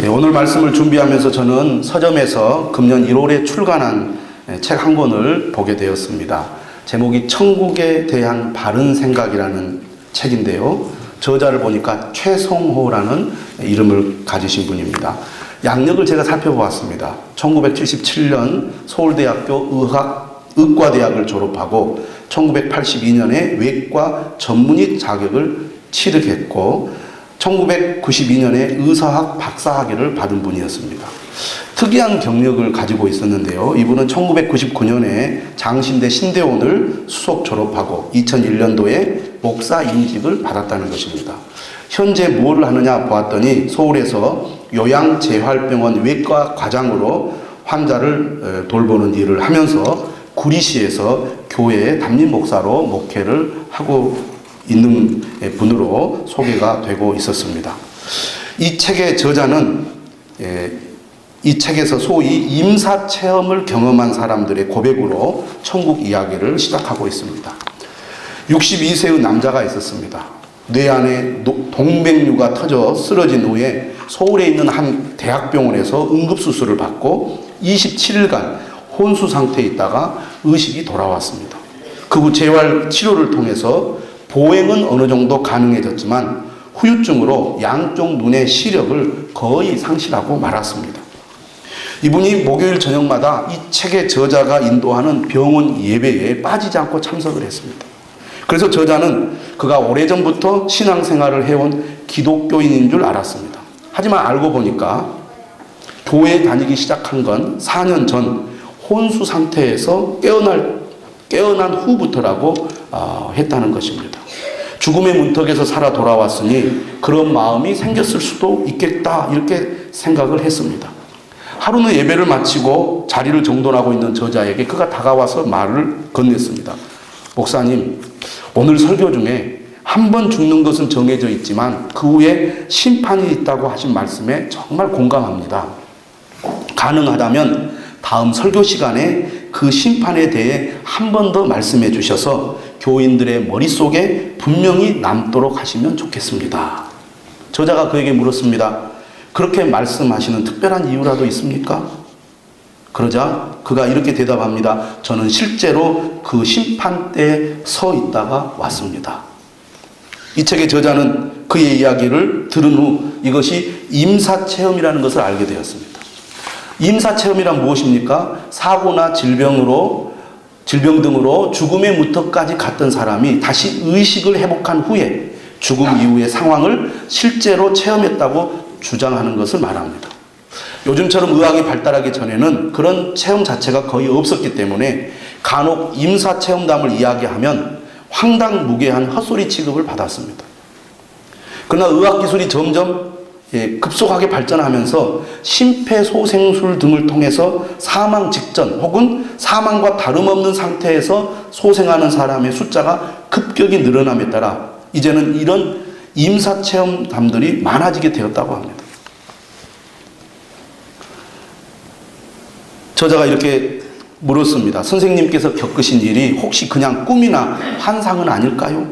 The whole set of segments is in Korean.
오늘 말씀을 준비하면서 저는 서점에서 금년 1월에 출간한 책 한 권을 보게 되었습니다. 제목이 천국에 대한 바른 생각이라는 책인데요. 저자를 보니까 최성호라는 이름을 가지신 분입니다. 양력을 제가 살펴보았습니다. 1977년 서울대학교 의과대학을 졸업하고 1982년에 외과 전문의 자격을 취득했고 1992년에 의사학 박사학위를 받은 분이었습니다. 특이한 경력을 가지고 있었는데요. 이분은 1999년에 장신대 신대원을 수석 졸업하고 2001년도에 목사 임직을 받았다는 것입니다. 현재 무엇을 하느냐 보았더니 서울에서 요양재활병원 외과 과장으로 환자를 돌보는 일을 하면서 구리시에서 교회의 담임 목사로 목회를 하고 있는 분으로 소개가 되고 있었습니다. 이 책의 저자는 이 책에서 소위 임사체험을 경험한 사람들의 고백으로 천국 이야기를 시작하고 있습니다. 62세의 남자가 있었습니다. 뇌 안에 동맥류가 터져 쓰러진 후에 서울에 있는 한 대학병원에서 응급수술을 받고 27일간 혼수 상태에 있다가 의식이 돌아왔습니다. 그 후 재활 치료를 통해서 보행은 어느 정도 가능해졌지만 후유증으로 양쪽 눈의 시력을 거의 상실하고 말았습니다. 이분이 목요일 저녁마다 이 책의 저자가 인도하는 병원 예배에 빠지지 않고 참석을 했습니다. 그래서 저자는 그가 오래전부터 신앙생활을 해온 기독교인인 줄 알았습니다. 하지만 알고 보니까 교회에 다니기 시작한 건 4년 전 혼수 상태에서 깨어난 후부터라고 했다는 것입니다. 죽음의 문턱에서 살아 돌아왔으니 그런 마음이 생겼을 수도 있겠다 이렇게 생각을 했습니다. 하루는 예배를 마치고 자리를 정돈하고 있는 저자에게 그가 다가와서 말을 건넸습니다. 목사님, 오늘 설교 중에 한 번 죽는 것은 정해져 있지만 그 후에 심판이 있다고 하신 말씀에 정말 공감합니다. 가능하다면 다음 설교 시간에 그 심판에 대해 한 번 더 말씀해 주셔서 교인들의 머릿속에 분명히 남도록 하시면 좋겠습니다. 저자가 그에게 물었습니다. 그렇게 말씀하시는 특별한 이유라도 있습니까? 그러자 그가 이렇게 대답합니다. 저는 실제로 그 심판대에 서 있다가 왔습니다. 이 책의 저자는 그의 이야기를 들은 후 이것이 임사체험이라는 것을 알게 되었습니다. 임사체험이란 무엇입니까? 사고나 질병 등으로 죽음의 문턱까지 갔던 사람이 다시 의식을 회복한 후에 죽음 이후의 상황을 실제로 체험했다고 주장하는 것을 말합니다. 요즘처럼 의학이 발달하기 전에는 그런 체험 자체가 거의 없었기 때문에 간혹 임사체험담을 이야기하면 황당무계한 헛소리 취급을 받았습니다. 그러나 의학기술이 점점 급속하게 발전하면서 심폐소생술 등을 통해서 사망 직전 혹은 사망과 다름없는 상태에서 소생하는 사람의 숫자가 급격히 늘어남에 따라 이제는 이런 임사체험담들이 많아지게 되었다고 합니다. 저자가 이렇게 물었습니다. 선생님께서 겪으신 일이 혹시 그냥 꿈이나 환상은 아닐까요?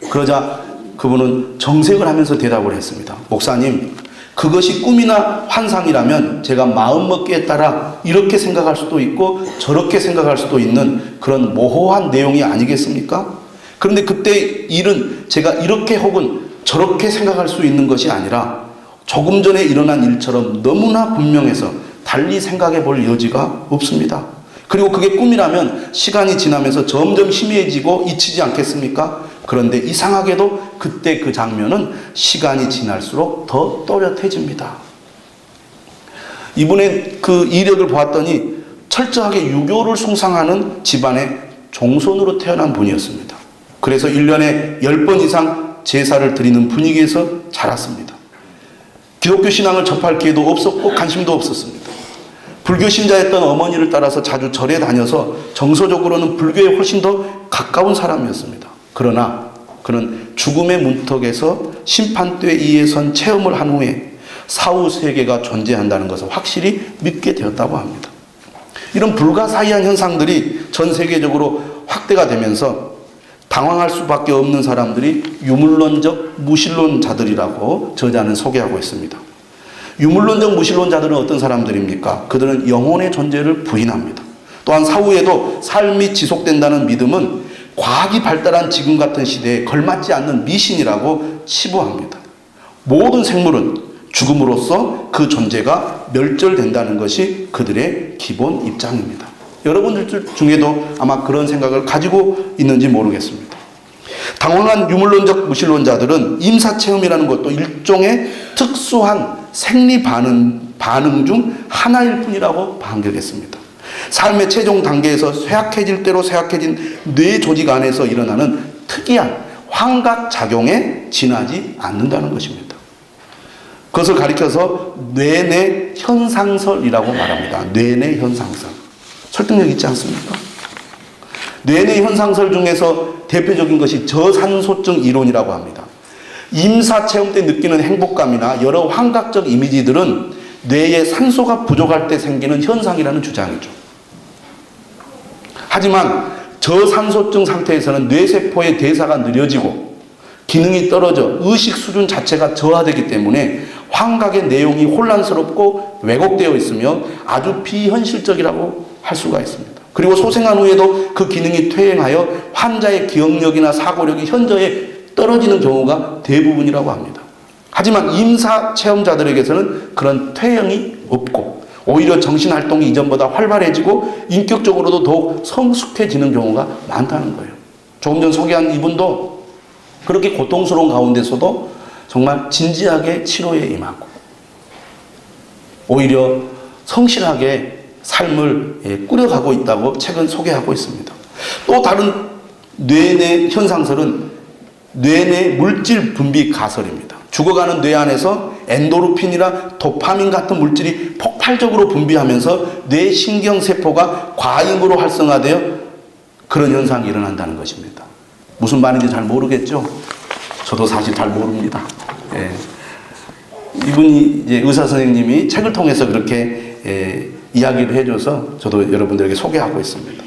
그러자 그분은 정색을 하면서 대답을 했습니다. 목사님, 그것이 꿈이나 환상이라면 제가 마음먹기에 따라 이렇게 생각할 수도 있고 저렇게 생각할 수도 있는 그런 모호한 내용이 아니겠습니까? 그런데 그때 일은 제가 이렇게 혹은 저렇게 생각할 수 있는 것이 아니라 조금 전에 일어난 일처럼 너무나 분명해서 달리 생각해 볼 여지가 없습니다. 그리고 그게 꿈이라면 시간이 지나면서 점점 희미해지고 잊히지 않겠습니까? 그런데 이상하게도 그때 그 장면은 시간이 지날수록 더 또렷해집니다. 이분의 그 이력을 보았더니 철저하게 유교를 숭상하는 집안의 종손으로 태어난 분이었습니다. 그래서 1년에 10번 이상 제사를 드리는 분위기에서 자랐습니다. 기독교 신앙을 접할 기회도 없었고 관심도 없었습니다. 불교 신자였던 어머니를 따라서 자주 절에 다녀서 정서적으로는 불교에 훨씬 더 가까운 사람이었습니다. 그러나 그는 죽음의 문턱에서 심판대에 의해선 체험을 한 후에 사후 세계가 존재한다는 것을 확실히 믿게 되었다고 합니다. 이런 불가사의한 현상들이 전 세계적으로 확대가 되면서 당황할 수밖에 없는 사람들이 유물론적 무신론자들이라고 저자는 소개하고 있습니다. 유물론적 무신론자들은 어떤 사람들입니까? 그들은 영혼의 존재를 부인합니다. 또한 사후에도 삶이 지속된다는 믿음은 과학이 발달한 지금 같은 시대에 걸맞지 않는 미신이라고 치부합니다. 모든 생물은 죽음으로써 그 존재가 멸절된다는 것이 그들의 기본 입장입니다. 여러분들 중에도 아마 그런 생각을 가지고 있는지 모르겠습니다. 당황한 유물론적 무신론자들은 임사체험이라는 것도 일종의 특수한 생리 반응 중 하나일 뿐이라고 반격했습니다. 삶의 최종 단계에서 쇠약해질 대로 쇠약해진 뇌 조직 안에서 일어나는 특이한 환각작용에 지나지 않는다는 것입니다. 그것을 가리켜서 뇌내 현상설이라고 말합니다. 뇌내 현상설. 설득력 있지 않습니까? 뇌내 현상설 중에서 대표적인 것이 저산소증 이론이라고 합니다. 임사체험 때 느끼는 행복감이나 여러 환각적 이미지들은 뇌에 산소가 부족할 때 생기는 현상이라는 주장이죠. 하지만 저산소증 상태에서는 뇌세포의 대사가 느려지고 기능이 떨어져 의식 수준 자체가 저하되기 때문에 환각의 내용이 혼란스럽고 왜곡되어 있으며 아주 비현실적이라고 할 수가 있습니다. 그리고 소생한 후에도 그 기능이 퇴행하여 환자의 기억력이나 사고력이 현저히 떨어지는 경우가 대부분이라고 합니다. 하지만 임사 체험자들에게서는 그런 퇴행이 없고 오히려 정신활동이 이전보다 활발해지고 인격적으로도 더욱 성숙해지는 경우가 많다는 거예요. 조금 전 소개한 이분도 그렇게 고통스러운 가운데서도 정말 진지하게 치료에 임하고 오히려 성실하게 삶을 꾸려가고 있다고 책은 소개하고 있습니다. 또 다른 뇌내 현상설은 뇌내 물질 분비 가설입니다. 죽어가는 뇌 안에서 엔도르핀이나 도파민 같은 물질이 폭발적으로 분비하면서 뇌 신경세포가 과잉으로 활성화되어 그런 현상이 일어난다는 것입니다. 무슨 말인지 잘 모르겠죠? 저도 사실 잘 모릅니다. 예. 이분이 이제 의사 선생님이 책을 통해서 그렇게 이야기를 해줘서 저도 여러분들에게 소개하고 있습니다.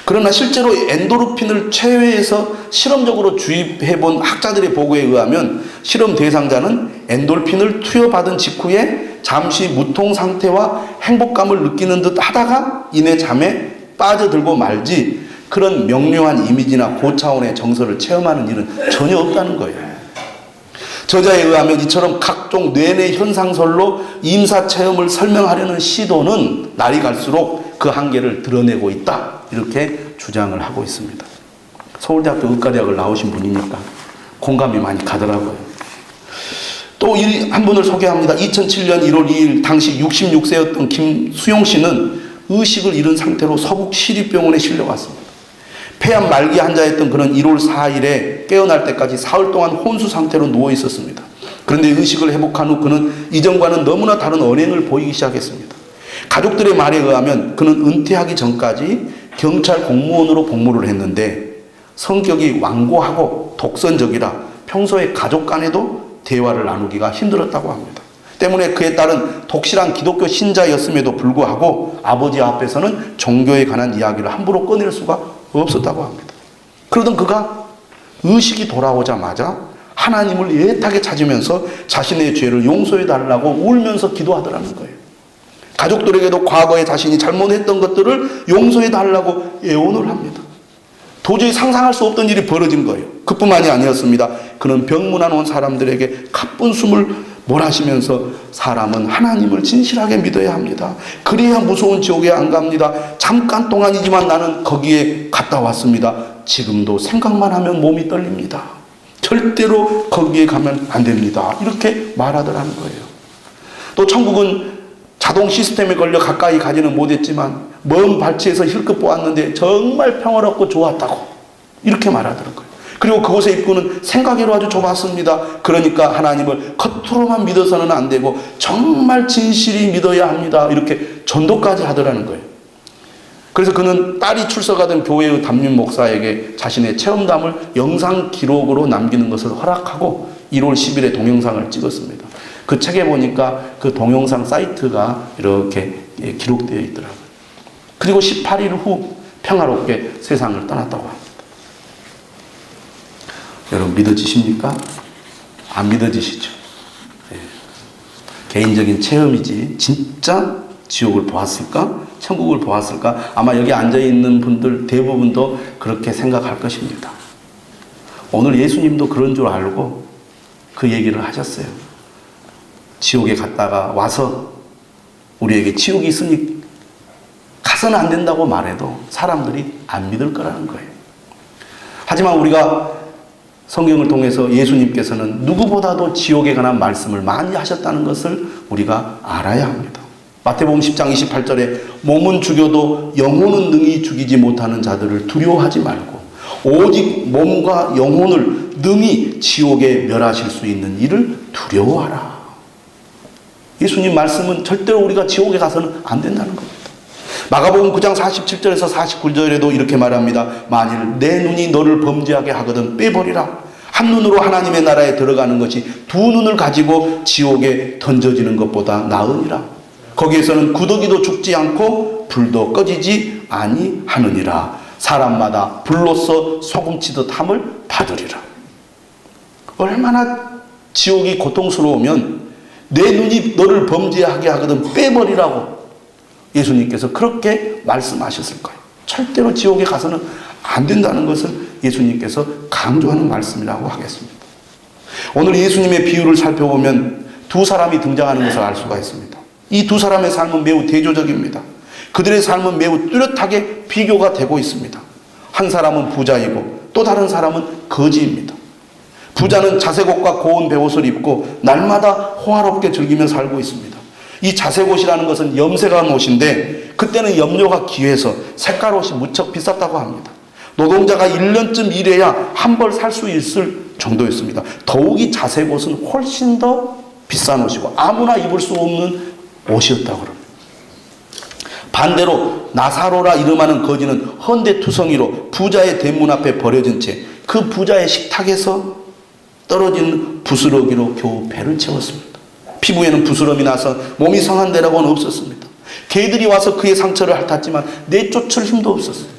그러나 실제로 엔도르핀을 체외에서 실험적으로 주입해본 학자들의 보고에 의하면 실험 대상자는 엔도르핀을 투여받은 직후에 잠시 무통 상태와 행복감을 느끼는 듯 하다가 이내 잠에 빠져들고 말지 그런 명료한 이미지나 고차원의 정서를 체험하는 일은 전혀 없다는 거예요. 저자에 의하면 이처럼 각종 뇌내 현상설로 임사체험을 설명하려는 시도는 날이 갈수록 그 한계를 드러내고 있다. 이렇게 주장을 하고 있습니다. 서울대학교 의과대학을 나오신 분이니까 공감이 많이 가더라고요. 또 한 분을 소개합니다. 2007년 1월 2일 당시 66세였던 김수용 씨는 의식을 잃은 상태로 서북 시립병원에 실려갔습니다. 폐암 말기 환자였던 그는 1월 4일에 깨어날 때까지 사흘 동안 혼수 상태로 누워 있었습니다. 그런데 의식을 회복한 후 그는 이전과는 너무나 다른 언행을 보이기 시작했습니다. 가족들의 말에 의하면 그는 은퇴하기 전까지 경찰 공무원으로 복무를 했는데 성격이 완고하고 독선적이라 평소에 가족 간에도 대화를 나누기가 힘들었다고 합니다. 때문에 그에 따른 독실한 기독교 신자였음에도 불구하고 아버지 앞에서는 종교에 관한 이야기를 함부로 꺼낼 수가 없었다고 합니다. 그러던 그가 의식이 돌아오자마자 하나님을 애타게 찾으면서 자신의 죄를 용서해 달라고 울면서 기도하더라는 거예요. 가족들에게도 과거에 자신이 잘못했던 것들을 용서해 달라고 애원을 합니다. 도저히 상상할 수 없던 일이 벌어진 거예요. 그뿐만이 아니었습니다. 그는 병문안 온 사람들에게 가쁜 숨을 몰아쉬면서 사람은 하나님을 진실하게 믿어야 합니다. 그래야 무서운 지옥에 안 갑니다. 잠깐 동안이지만 나는 거기에 갔다 왔습니다. 지금도 생각만 하면 몸이 떨립니다. 절대로 거기에 가면 안 됩니다. 이렇게 말하더라는 거예요. 또 천국은 자동 시스템에 걸려 가까이 가지는 못했지만 먼 발치에서 힐끗 보았는데 정말 평화롭고 좋았다고 이렇게 말하더라는 거예요. 그리고 그곳의 입구는 생각외로 아주 좁았습니다. 그러니까 하나님을 겉으로만 믿어서는 안 되고 정말 진실이 믿어야 합니다. 이렇게 전도까지 하더라는 거예요. 그래서 그는 딸이 출석하던 교회의 담임 목사에게 자신의 체험담을 영상 기록으로 남기는 것을 허락하고 1월 10일에 동영상을 찍었습니다. 그 책에 보니까 그 동영상 사이트가 이렇게 기록되어 있더라고요. 그리고 18일 후 평화롭게 세상을 떠났다고 합니다. 여러분 믿어지십니까? 안 믿어지시죠? 네. 개인적인 체험이지 진짜 지옥을 보았을까? 천국을 보았을까? 아마 여기 앉아있는 분들 대부분도 그렇게 생각할 것입니다. 오늘 예수님도 그런 줄 알고 그 얘기를 하셨어요. 지옥에 갔다가 와서 우리에게 지옥이 있으니 가서는 안 된다고 말해도 사람들이 안 믿을 거라는 거예요. 하지만 우리가 성경을 통해서 예수님께서는 누구보다도 지옥에 관한 말씀을 많이 하셨다는 것을 우리가 알아야 합니다. 마태복음 10장 28절에 몸은 죽여도 영혼은 능히 죽이지 못하는 자들을 두려워하지 말고 오직 몸과 영혼을 능히 지옥에 멸하실 수 있는 이를 두려워하라. 예수님 말씀은 절대로 우리가 지옥에 가서는 안 된다는 겁니다. 마가복음 9장 47절에서 49절에도 이렇게 말합니다. 만일 내 눈이 너를 범죄하게 하거든 빼버리라. 한 눈으로 하나님의 나라에 들어가는 것이 두 눈을 가지고 지옥에 던져지는 것보다 나으니라. 거기에서는 구더기도 죽지 않고 불도 꺼지지 아니하느니라. 사람마다 불로써 소금치듯 함을 받으리라. 얼마나 지옥이 고통스러우면 내 눈이 너를 범죄하게 하거든 빼버리라고 예수님께서 그렇게 말씀하셨을 거예요. 절대로 지옥에 가서는 안 된다는 것을 예수님께서 강조하는 말씀이라고 하겠습니다. 오늘 예수님의 비유를 살펴보면 두 사람이 등장하는 것을 알 수가 있습니다. 이 두 사람의 삶은 매우 대조적입니다. 그들의 삶은 매우 뚜렷하게 비교가 되고 있습니다. 한 사람은 부자이고 또 다른 사람은 거지입니다. 부자는 자색옷과 고운 베옷을 입고 날마다 호화롭게 즐기며 살고 있습니다. 이 자색옷이라는 것은 염색한 옷인데 그때는 염료가 귀해서 색깔 옷이 무척 비쌌다고 합니다. 노동자가 1년쯤 일해야 한 벌 살 수 있을 정도였습니다. 더욱이 자색옷은 훨씬 더 비싼 옷이고 아무나 입을 수 없는 옷이었다고 합니다. 반대로 나사로라 이름하는 거지는 헌데투성이로 부자의 대문 앞에 버려진 채 그 부자의 식탁에서 떨어진 부스러기로 겨우 배를 채웠습니다. 피부에는 부스럼이 나서 몸이 상한 데라고는 없었습니다. 개들이 와서 그의 상처를 핥았지만 내쫓을 힘도 없었어요.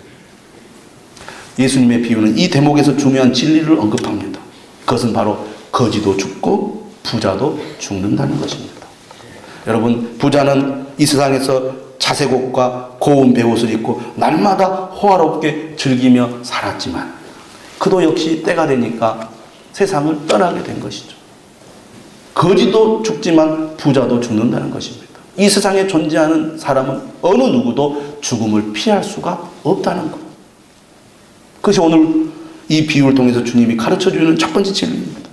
예수님의 비유는 이 대목에서 중요한 진리를 언급합니다. 그것은 바로 거지도 죽고 부자도 죽는다는 것입니다. 여러분, 부자는 이 세상에서 자색옷과 고운 베옷을 입고 날마다 호화롭게 즐기며 살았지만 그도 역시 때가 되니까 세상을 떠나게 된 것이죠. 거지도 죽지만 부자도 죽는다는 것입니다. 이 세상에 존재하는 사람은 어느 누구도 죽음을 피할 수가 없다는 것. 그것이 오늘 이 비유를 통해서 주님이 가르쳐주는 첫 번째 진리입니다.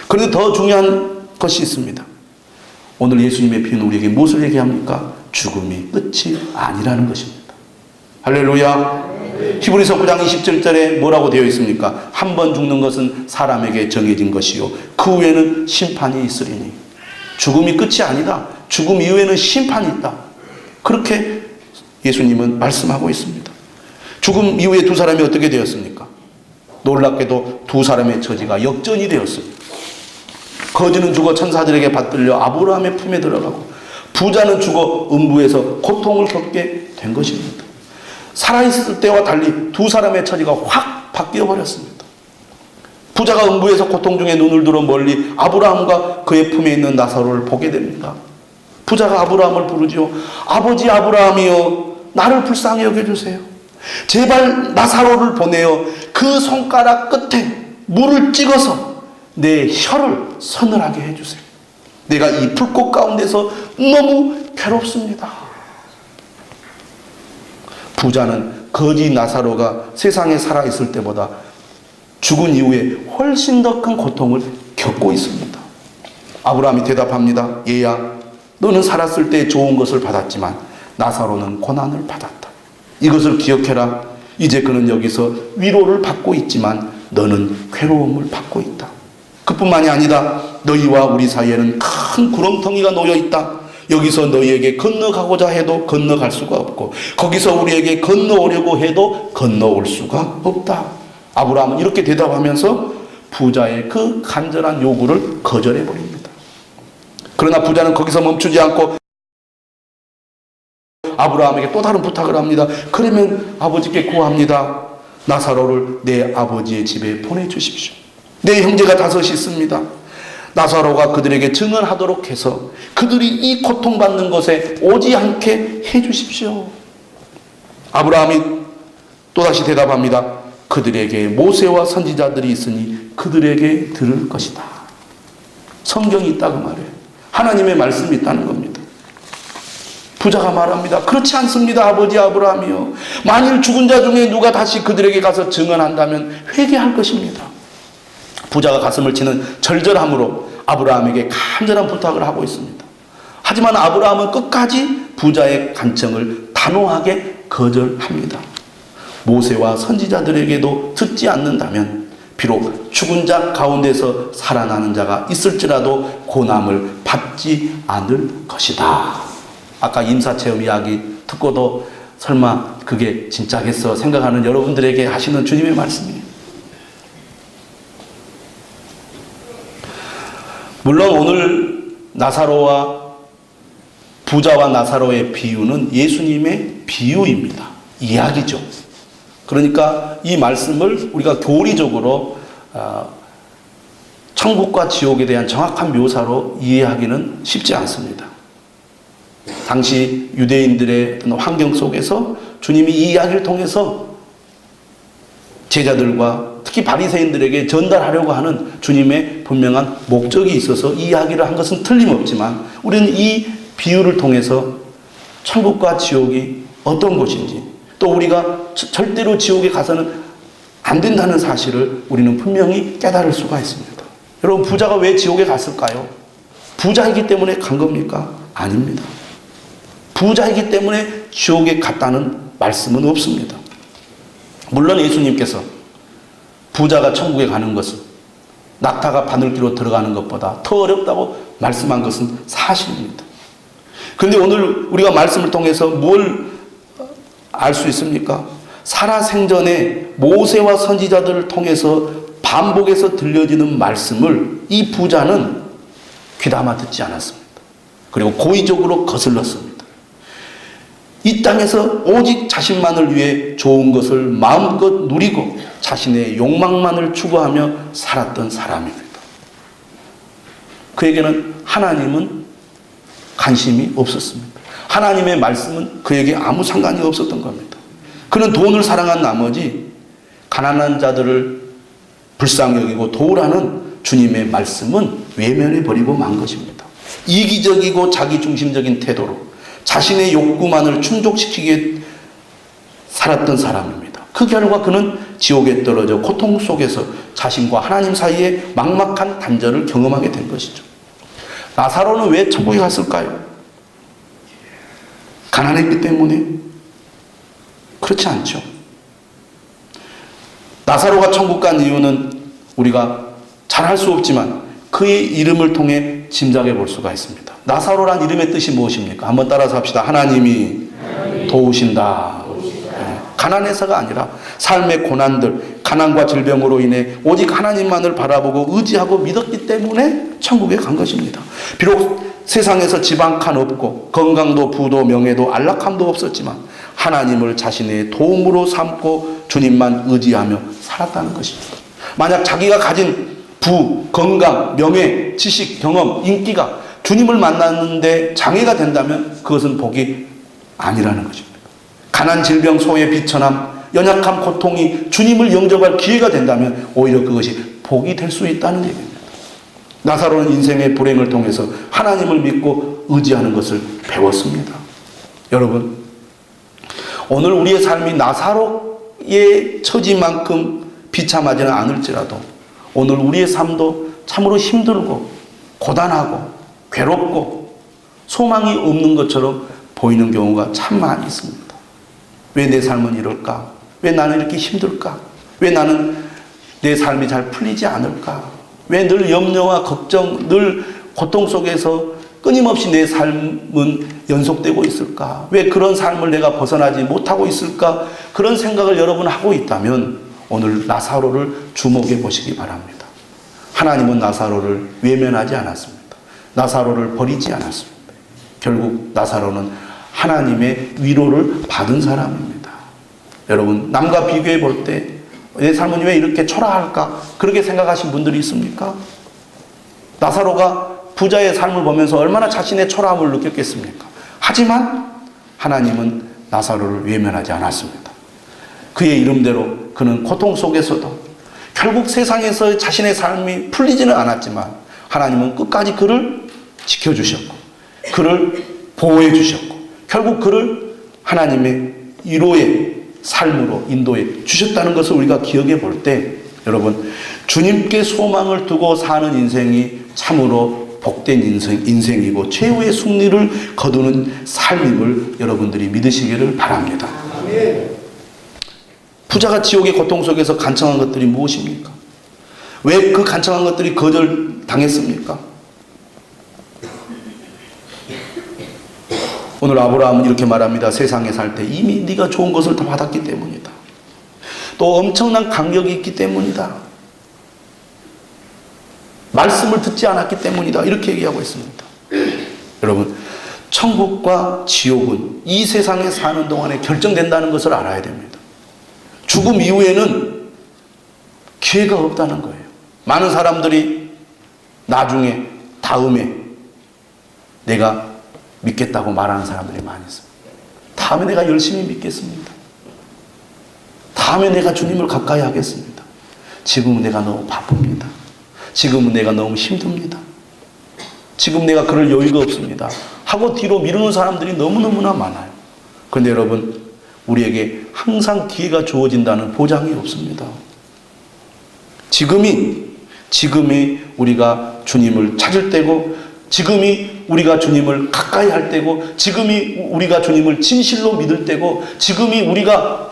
그런데 더 중요한 것이 있습니다. 오늘 예수님의 비유는 우리에게 무엇을 얘기합니까? 죽음이 끝이 아니라는 것입니다. 할렐루야. 히브리서 9장 27절에 뭐라고 되어 있습니까? 한 번 죽는 것은 사람에게 정해진 것이요 그 후에는 심판이 있으리니. 죽음이 끝이 아니다. 죽음 이후에는 심판이 있다. 그렇게 예수님은 말씀하고 있습니다. 죽음 이후에 두 사람이 어떻게 되었습니까? 놀랍게도 두 사람의 처지가 역전이 되었습니다. 거지는 죽어 천사들에게 받들려 아브라함의 품에 들어가고 부자는 죽어 음부에서 고통을 겪게 된 것입니다. 살아있을 때와 달리 두 사람의 처지가 확 바뀌어 버렸습니다. 부자가 음부에서 고통 중에 눈을 들어 멀리 아브라함과 그의 품에 있는 나사로를 보게 됩니다. 부자가 아브라함을 부르지요. 아버지 아브라함이여, 나를 불쌍히 여겨주세요. 제발 나사로를 보내어 그 손가락 끝에 물을 찍어서 내 혀를 서늘하게 해주세요. 내가 이 불꽃 가운데서 너무 괴롭습니다. 부자는 거지 나사로가 세상에 살아있을 때보다 죽은 이후에 훨씬 더 큰 고통을 겪고 있습니다. 아브라함이 대답합니다. 얘야, 너는 살았을 때 좋은 것을 받았지만 나사로는 고난을 받았다. 이것을 기억해라. 이제 그는 여기서 위로를 받고 있지만 너는 괴로움을 받고 있다. 그뿐만이 아니다. 너희와 우리 사이에는 큰 구렁텅이가 놓여 있다. 여기서 너희에게 건너가고자 해도 건너갈 수가 없고 거기서 우리에게 건너오려고 해도 건너올 수가 없다. 아브라함은 이렇게 대답하면서 부자의 그 간절한 요구를 거절해버립니다. 그러나 부자는 거기서 멈추지 않고 아브라함에게 또 다른 부탁을 합니다. 그러면 아버지께 구합니다. 나사로를 내 아버지의 집에 보내주십시오. 내 형제가 5 있습니다. 나사로가 그들에게 증언하도록 해서 그들이 이 고통받는 것에 오지 않게 해 주십시오. 아브라함이 또다시 대답합니다. 그들에게 모세와 선지자들이 있으니 그들에게 들을 것이다. 성경이 있다고 말해요. 하나님의 말씀이 있다는 겁니다. 부자가 말합니다. 그렇지 않습니다. 아버지 아브라함이요. 만일 죽은 자 중에 누가 다시 그들에게 가서 증언한다면 회개할 것입니다. 부자가 가슴을 치는 절절함으로 아브라함에게 간절한 부탁을 하고 있습니다. 하지만 아브라함은 끝까지 부자의 간청을 단호하게 거절합니다. 모세와 선지자들에게도 듣지 않는다면 비록 죽은 자 가운데서 살아나는 자가 있을지라도 고난을 받지 않을 것이다. 아까 임사체험 이야기 듣고도 설마 그게 진짜겠어 생각하는 여러분들에게 하시는 주님의 말씀이에요. 물론 오늘 나사로와 부자와 나사로의 비유는 예수님의 비유입니다. 이야기죠. 그러니까 이 말씀을 우리가 교리적으로 천국과 지옥에 대한 정확한 묘사로 이해하기는 쉽지 않습니다. 당시 유대인들의 환경 속에서 주님이 이 이야기를 통해서 제자들과 특히 바리새인들에게 전달하려고 하는 주님의 분명한 목적이 있어서 이 이야기를 한 것은 틀림없지만 우리는 이 비유를 통해서 천국과 지옥이 어떤 곳인지 또 우리가 절대로 지옥에 가서는 안 된다는 사실을 우리는 분명히 깨달을 수가 있습니다. 여러분, 부자가 왜 지옥에 갔을까요? 부자이기 때문에 간 겁니까? 아닙니다. 부자이기 때문에 지옥에 갔다는 말씀은 없습니다. 물론 예수님께서 부자가 천국에 가는 것은 낙타가 바늘기로 들어가는 것보다 더 어렵다고 말씀한 것은 사실입니다. 그런데 오늘 우리가 말씀을 통해서 뭘 알 수 있습니까? 살아생전에 모세와 선지자들을 통해서 반복해서 들려지는 말씀을 이 부자는 귀담아 듣지 않았습니다. 그리고 고의적으로 거슬렀습니다. 이 땅에서 오직 자신만을 위해 좋은 것을 마음껏 누리고 자신의 욕망만을 추구하며 살았던 사람입니다. 그에게는 하나님은 관심이 없었습니다. 하나님의 말씀은 그에게 아무 상관이 없었던 겁니다. 그는 돈을 사랑한 나머지 가난한 자들을 불쌍히 여기고 도우라는 주님의 말씀은 외면해 버리고 만 것입니다. 이기적이고 자기중심적인 태도로 자신의 욕구만을 충족시키게 살았던 사람입니다. 그 결과 그는 지옥에 떨어져 고통 속에서 자신과 하나님 사이에 막막한 단절을 경험하게 된 것이죠. 나사로는 왜 천국에 갔을까요? 가난했기 때문에? 그렇지 않죠. 나사로가 천국 간 이유는 우리가 잘 알 수 없지만 그의 이름을 통해 짐작해 볼 수가 있습니다. 나사로란 이름의 뜻이 무엇입니까? 한번 따라서 합시다. 하나님이 도우신다. 가난해서가 아니라 삶의 고난들, 가난과 질병으로 인해 오직 하나님만을 바라보고 의지하고 믿었기 때문에 천국에 간 것입니다. 비록 세상에서 집 한 칸 없고 건강도 부도 명예도 안락함도 없었지만 하나님을 자신의 도움으로 삼고 주님만 의지하며 살았다는 것입니다. 만약 자기가 가진 부, 건강, 명예, 지식, 경험, 인기가 주님을 만나는데 장애가 된다면 그것은 복이 아니라는 것입니다. 가난, 질병, 소외, 비천함, 연약함, 고통이 주님을 영접할 기회가 된다면 오히려 그것이 복이 될 수 있다는 얘기입니다. 나사로는 인생의 불행을 통해서 하나님을 믿고 의지하는 것을 배웠습니다. 여러분, 오늘 우리의 삶이 나사로의 처지만큼 비참하지는 않을지라도 오늘 우리의 삶도 참으로 힘들고 고단하고 괴롭고 소망이 없는 것처럼 보이는 경우가 참 많이 있습니다. 왜 내 삶은 이럴까? 왜 나는 이렇게 힘들까? 왜 나는 내 삶이 잘 풀리지 않을까? 왜 늘 염려와 걱정, 늘 고통 속에서 끊임없이 내 삶은 연속되고 있을까? 왜 그런 삶을 내가 벗어나지 못하고 있을까? 그런 생각을 여러분 하고 있다면 오늘 나사로를 주목해 보시기 바랍니다. 하나님은 나사로를 외면하지 않았습니다. 나사로를 버리지 않았습니다. 결국 나사로는 하나님의 위로를 받은 사람입니다. 여러분, 남과 비교해 볼 때 내 삶은 왜 이렇게 초라할까? 그렇게 생각하신 분들이 있습니까? 나사로가 부자의 삶을 보면서 얼마나 자신의 초라함을 느꼈겠습니까? 하지만 하나님은 나사로를 외면하지 않았습니다. 그의 이름대로 그는 고통 속에서도 결국 세상에서 자신의 삶이 풀리지는 않았지만 하나님은 끝까지 그를 지켜주셨고 그를 보호해 주셨고 결국 그를 하나님의 위로의 삶으로 인도해 주셨다는 것을 우리가 기억해 볼 때 여러분 주님께 소망을 두고 사는 인생이 참으로 복된 인생이고 최후의 승리를 거두는 삶임을 여러분들이 믿으시기를 바랍니다. 부자가 지옥의 고통 속에서 간청한 것들이 무엇입니까? 왜 그 간청한 것들이 거절당했습니까? 오늘 아브라함은 이렇게 말합니다. 세상에 살 때 이미 네가 좋은 것을 다 받았기 때문이다. 또 엄청난 강력이 있기 때문이다. 말씀을 듣지 않았기 때문이다. 이렇게 얘기하고 있습니다. 여러분, 천국과 지옥은 이 세상에 사는 동안에 결정된다는 것을 알아야 됩니다. 죽음 이후에는 기회가 없다는 거예요. 많은 사람들이 나중에, 다음에 내가 믿겠다고 말하는 사람들이 많이 있습니다. 다음에 내가 열심히 믿겠습니다. 다음에 내가 주님을 가까이 하겠습니다. 지금은 내가 너무 바쁩니다. 지금은 내가 너무 힘듭니다. 지금 내가 그럴 여유가 없습니다. 하고 뒤로 미루는 사람들이 너무너무나 많아요. 그런데 여러분, 우리에게 항상 기회가 주어진다는 보장이 없습니다. 지금이 우리가 주님을 찾을 때고, 지금이 우리가 주님을 가까이 할 때고, 지금이 우리가 주님을 진실로 믿을 때고, 지금이 우리가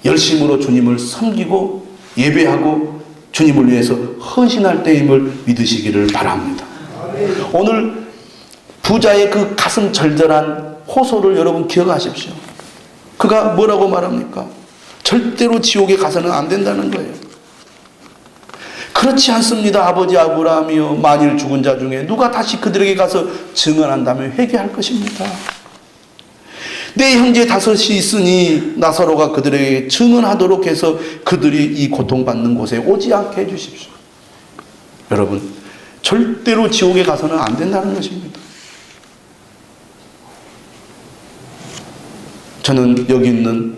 열심으로 주님을 섬기고 예배하고 주님을 위해서 헌신할 때임을 믿으시기를 바랍니다. 오늘 부자의 그 가슴 절절한 호소를 여러분 기억하십시오. 그가 뭐라고 말합니까? 절대로 지옥에 가서는 안 된다는 거예요. 그렇지 않습니다. 아버지 아브라함이요, 만일 죽은 자 중에 누가 다시 그들에게 가서 증언한다면 회개할 것입니다. 내 형제 다섯이 있으니 나사로가 그들에게 증언하도록 해서 그들이 이 고통받는 곳에 오지 않게 해주십시오. 여러분, 절대로 지옥에 가서는 안 된다는 것입니다. 저는 여기 있는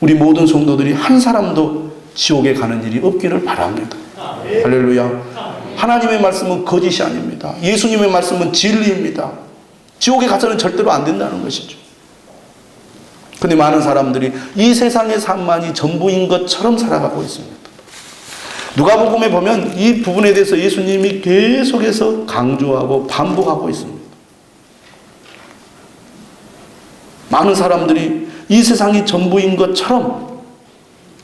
우리 모든 성도들이 한 사람도 지옥에 가는 일이 없기를 바랍니다. 할렐루야. 하나님의 말씀은 거짓이 아닙니다. 예수님의 말씀은 진리입니다. 지옥에 가서는 절대로 안 된다는 것이죠. 그런데 많은 사람들이 이 세상의 삶만이 전부인 것처럼 살아가고 있습니다. 누가복음에 보면 이 부분에 대해서 예수님이 계속해서 강조하고 반복하고 있습니다. 많은 사람들이 이 세상이 전부인 것처럼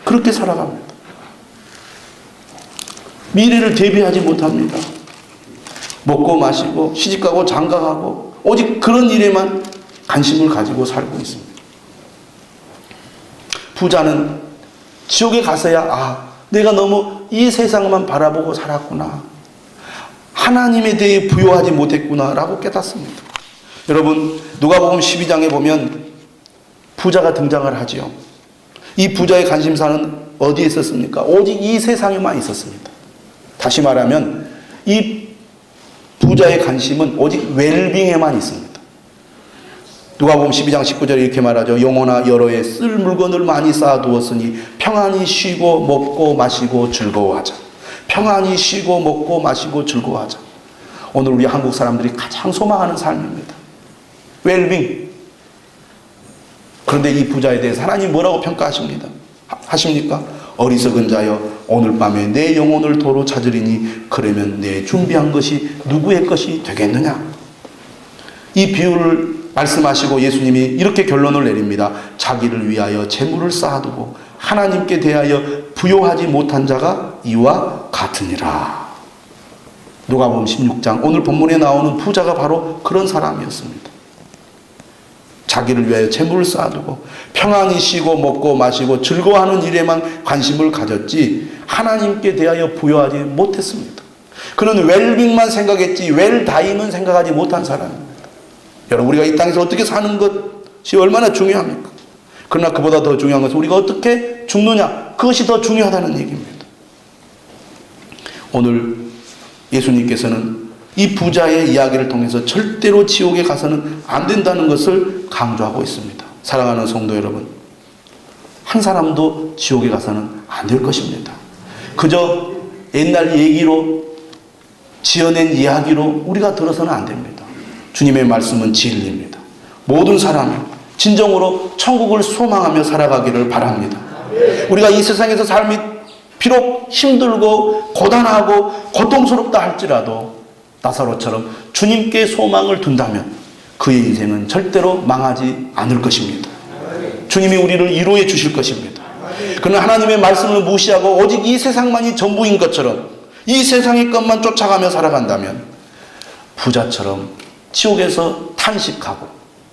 그렇게 살아갑니다. 미래를 대비하지 못합니다. 먹고 마시고 시집가고 장가가고 오직 그런 일에만 관심을 가지고 살고 있습니다. 부자는 지옥에 가서야 내가 너무 이 세상만 바라보고 살았구나, 하나님에 대해 부여하지 못했구나 라고 깨닫습니다. 여러분, 누가복음 12장에 보면 부자가 등장을 하지요. 이 부자의 관심사는 어디에 있었습니까? 오직 이 세상에만 있었습니다. 다시 말하면 이 부자의 관심은 오직 웰빙에만 있습니다. 누가복음 12장 19절에 이렇게 말하죠. 영혼아, 여러 해 쓸 물건을 많이 쌓아두었으니 평안히 쉬고 먹고 마시고 즐거워하자. 평안히 쉬고 먹고 마시고 즐거워하자. 오늘 우리 한국 사람들이 가장 소망하는 삶입니다. 웰빙. 그런데 이 부자에 대해서 하나님 뭐라고 평가하십니까? 어리석은 자여, 오늘 밤에 내 영혼을 도로 찾으리니 그러면 내 준비한 것이 누구의 것이 되겠느냐? 이 비유를 말씀하시고 예수님이 이렇게 결론을 내립니다. 자기를 위하여 재물을 쌓아두고 하나님께 대하여 부요하지 못한 자가 이와 같으니라. 누가복음 16장 오늘 본문에 나오는 부자가 바로 그런 사람이었습니다. 자기를 위하여 재물을 쌓아두고 평안히 쉬고 먹고 마시고 즐거워하는 일에만 관심을 가졌지 하나님께 대하여 부여하지 못했습니다. 그는 웰빙만 생각했지 웰다임은 생각하지 못한 사람입니다. 여러분, 우리가 이 땅에서 어떻게 사는 것이 얼마나 중요합니까? 그러나 그보다 더 중요한 것은 우리가 어떻게 죽느냐, 그것이 더 중요하다는 얘기입니다. 오늘 예수님께서는 이 부자의 이야기를 통해서 절대로 지옥에 가서는 안 된다는 것을 강조하고 있습니다. 사랑하는 성도 여러분, 한 사람도 지옥에 가서는 안 될 것입니다. 그저 옛날 얘기로 지어낸 이야기로 우리가 들어서는 안 됩니다. 주님의 말씀은 진리입니다. 모든 사람이 진정으로 천국을 소망하며 살아가기를 바랍니다. 우리가 이 세상에서 삶이 비록 힘들고 고단하고 고통스럽다 할지라도 나사로처럼 주님께 소망을 둔다면 그의 인생은 절대로 망하지 않을 것입니다. 주님이 우리를 위로해 주실 것입니다. 그는 하나님의 말씀을 무시하고 오직 이 세상만이 전부인 것처럼 이 세상의 것만 쫓아가며 살아간다면 부자처럼 지옥에서 탄식하고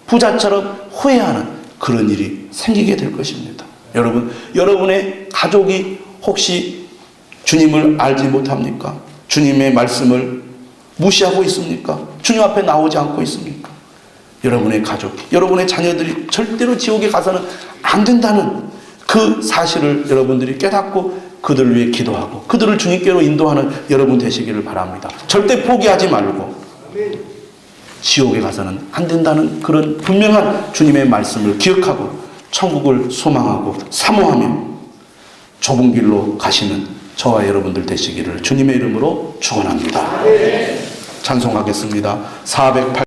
부자처럼 후회하는 그런 일이 생기게 될 것입니다. 여러분, 여러분의 가족이 혹시 주님을 알지 못합니까? 주님의 말씀을 무시하고 있습니까? 주님 앞에 나오지 않고 있습니까? 여러분의 가족, 여러분의 자녀들이 절대로 지옥에 가서는 안 된다는 그 사실을 여러분들이 깨닫고 그들을 위해 기도하고 그들을 주님께로 인도하는 여러분 되시기를 바랍니다. 절대 포기하지 말고 지옥에 가서는 안 된다는 그런 분명한 주님의 말씀을 기억하고 천국을 소망하고 사모하며 좁은 길로 가시는 저와 여러분들 되시기를 주님의 이름으로 축원합니다. 찬송하겠습니다. 408